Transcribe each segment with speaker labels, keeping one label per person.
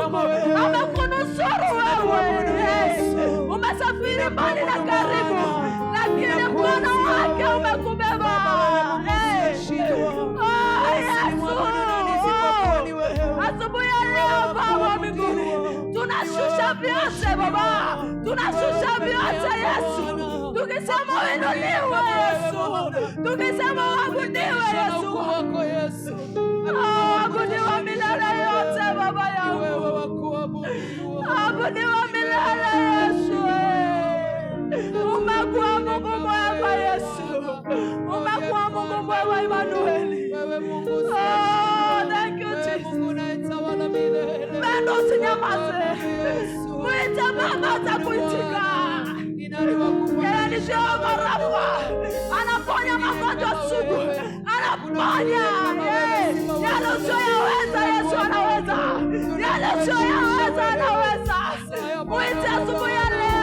Speaker 1: Mungu amekunusuru wewe. Umesafiri mbali na karibu, lakini mkono wake umekubeba. Asubuhi ya leo Baba mbinguni, tunashusha vyote Baba, tunashusha vyote Yesu, tukisema uinuliwe Yesu, tukisema uabudiwe Yesu, abudiwa milele yote Baba yangu, abudiwa milele Yesu. Umekuwa Mungu mwema Yesu, umekuwa Mungu mwema Emanueli. Thank you Jesus. Pendo usinyamaze, mwite Baba atakuitika. Yeye ni Jehova Rafa, anaponya magonjwa sugu, anaponya. Yale usiyoyaweza Yesu anaweza, yale usiyoyaweza anaweza. Mwite asubuhi ya leo.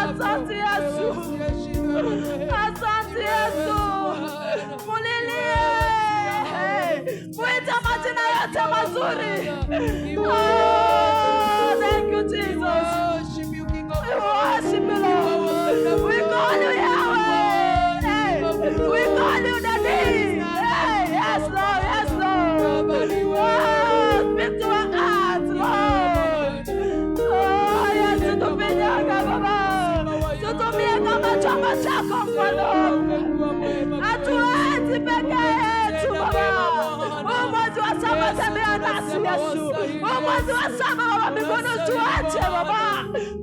Speaker 1: Asante Yesu, asante Yesu. Mulilie, mwite majina yote mazuri. Thank you Jesus. We worship you Lord. We call you Yahweh. We call you Daddy. Yes Lord, yes Lord. Speak to our hearts Lord. Yes, tutumiaga Baba, tutumie kama chombo chako mfano. Hatuwezi peke yetu Baba. Mwezi wa saba tembea nasi Yesu. Mwezi wa saba wa mbinguni tuache Baba.